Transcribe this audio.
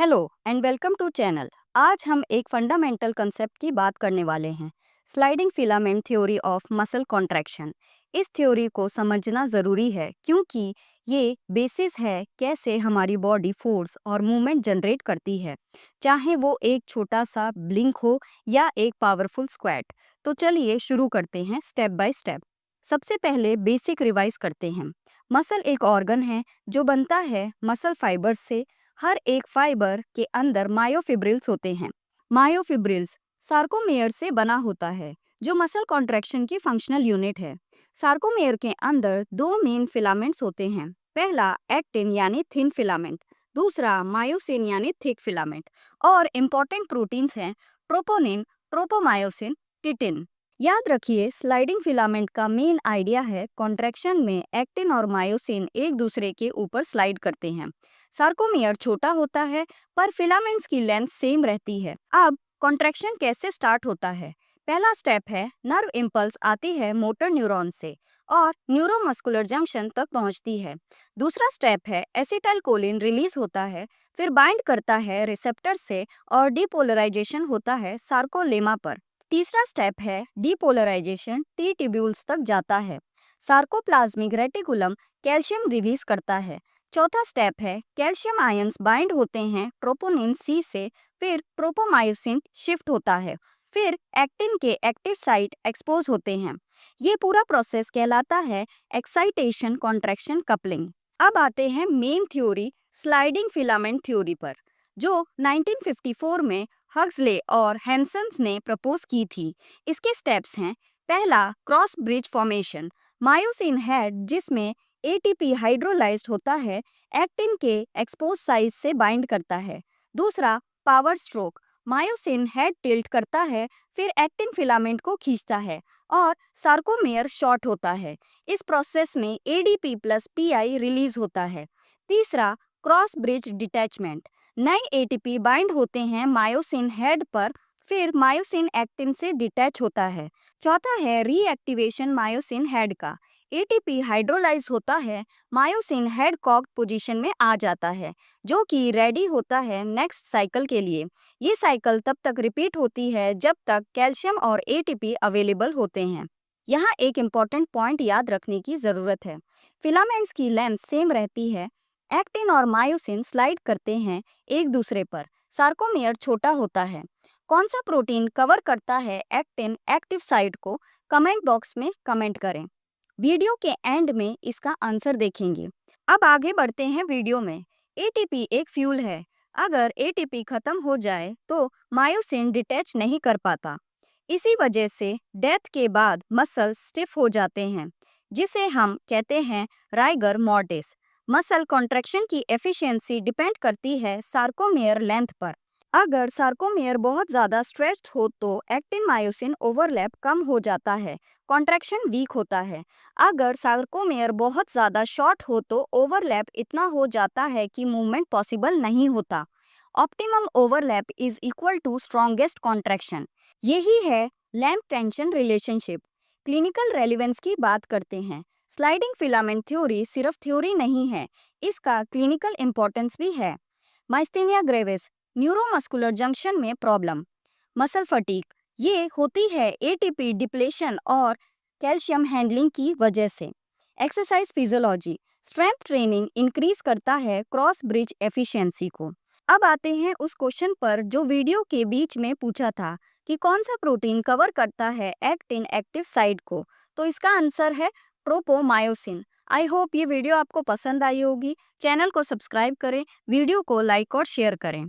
Hello and welcome to channel. आज हम एक फंडामेंटल कंसेप्ट की बात करने वाले हैं, sliding filament theory of muscle contraction. इस थ्योरी को समझना ज़रूरी है क्योंकि ये बेसिस है कैसे हमारी बॉडी फोर्स और मूवमेंट जनरेट करती है, चाहे वो एक छोटा सा ब्लिंक हो या एक पावरफुल स्क्वाट। तो चलिए शुरू करते हैं स्टेप बाय स्टेप। सबसे पहले बेसिक रिवाइज करते हैं। मसल एक ऑर्गन है जो बनता है मसल फाइबर्स से। हर एक फाइबर के अंदर मायोफिब्रिल्स होते हैं। मायोफिब्रिल्स सार्कोमेयर से बना होता है जो मसल कॉन्ट्रैक्शन की फंक्शनल यूनिट है। सार्कोमेयर के अंदर दो मेन फिलामेंट्स होते हैं, पहला एक्टिन यानी थिन फिलामेंट, दूसरा मायोसिन यानी थिक फिलामेंट। और इम्पॉर्टेंट प्रोटीन्स हैं ट्रोपोनिन, ट्रोपोमायोसिन, टिटिन। याद रखिए, स्लाइडिंग फिलामेंट का मेन आइडिया है कॉन्ट्रैक्शन में एक्टिन और मायोसिन एक दूसरे के ऊपर स्लाइड करते हैं। सार्कोमेयर छोटा होता है पर फिलामेंट्स की लेंथ सेम रहती है। अब कॉन्ट्रैक्शन कैसे स्टार्ट होता है? पहला स्टेप है नर्व इम्पल्स आती है मोटर न्यूरॉन से और न्यूरोमस्कुलर जंक्शन तक पहुंचती है। दूसरा स्टेप है एसिटाइलकोलिन रिलीज होता है, फिर बाइंड करता है रिसेप्टर से और डीपोलराइजेशन होता है सार्कोलेमा पर। तीसरा स्टेप है डीपोलराइजेशन टी ट्यूब्यूल्स तक जाता है। सार्कोप्लाज्मिक रेटिकुलम कैल्शियम रिलीज करता है। चौथा स्टेप है कैल्शियम आयंस बाइंड होते हैं ट्रोपोनिन सी से, फिर ट्रोपोमायोसिन शिफ्ट होता है, फिर एक्टिन के एक्टिव साइट एक्सपोज होते हैं। ये पूरा प्रोसेस कहलाता है एक्साइटेशन कॉन्ट्रैक्शन कपलिंग। अब आते हैं main theory sliding filament theory पर, जो 1954 में हक्सले और हैंसन्स ने प्रपोज की थी। इसके स्टेप्स हैं, पहला cross bridge formation, myosin head जिसमें एटीपी हाइड्रोलाइज्ड होता है एक्टिन के एक्सपोज साइज से बाइंड करता है। दूसरा power stroke, myosin head tilt करता है, फिर एक्टिन फिलामेंट को खींचता है और सार्कोमेयर शॉर्ट होता है। इस प्रोसेस में एडीपी प्लस पीआई रिलीज होता है। तीसरा क्रॉस ब्रिज डिटैचमेंट, नए एटीपी बाइंड होते हैं मायोसिन हेड पर, फिर मायोसिन एक्टिन से डिटैच होता है। चौथा है रीएक्टिवेशन मायोसिन हेड का, एटीपी हाइड्रोलाइज होता है, मायोसिन हेड कॉक्ड पोजीशन में आ जाता है जो कि रेडी होता है नेक्स्ट साइकिल के लिए। ये साइकिल तब तक रिपीट होती है जब तक कैल्शियम और एटीपी अवेलेबल होते हैं। यहाँ एक इम्पॉर्टेंट पॉइंट याद रखने की ज़रूरत है, फिलामेंट्स की लेंथ सेम रहती है। एक्टिन और मायोसिन स्लाइड करते हैं एक दूसरे पर, सार्कोमेयर छोटा होता है। कौन सा प्रोटीन कवर करता है एक्टिन एक्टिव साइट को? कमेंट बॉक्स में कमेंट करें। वीडियो के एंड में इसका आंसर देखेंगे। अब आगे बढ़ते हैं वीडियो में। एटीपी एक फ्यूल है। अगर एटीपी खत्म हो जाए तो मायोसिन डिटैच नहीं कर पाता। इसी वजह से डेथ के बाद मसल स्टिफ हो जाते हैं, जिसे हम कहते हैं राइगर मॉर्टिस। मसल कॉन्ट्रैक्शन की एफिशिएंसी डिपेंड करती है सार्कोमेयर लेंथ पर। अगर सार्कोमेयर बहुत ज़्यादा स्ट्रेच्ड हो तो एक्टिन मायोसिन ओवरलैप कम हो जाता है, कॉन्ट्रैक्शन वीक होता है। अगर सार्कोमेयर बहुत ज़्यादा शॉर्ट हो तो ओवरलैप इतना हो जाता है कि मूवमेंट पॉसिबल नहीं होता। Optimum overlap is equal to strongest contraction. यही है length tension relationship. Clinical relevance की बात करते हैं। स्लाइडिंग फिलामेंट थ्योरी सिर्फ थ्योरी नहीं है, इसका क्लिनिकल इंपॉर्टेंस भी है। माइस्थेनिया ग्रेविस, न्यूरोमस्कुलर जंक्शन में प्रॉब्लम, मसल फटीग, ये होती है एटीपी डिप्लेशन और कैल्शियम हैंडलिंग की वजह से। Exercise physiology, strength training increase करता है क्रॉस ब्रिज एफिशिएंसी को। अब आते हैं उस क्वेश्चन पर जो वीडियो के बीच में पूछा था कि कौन सा प्रोटीन कवर करता है एक्टिन एक्टिव साइट को, तो इसका आंसर है ट्रोपोमायोसिन। आई होप ये वीडियो आपको पसंद आई होगी। चैनल को सब्सक्राइब करें, वीडियो को लाइक और शेयर करें।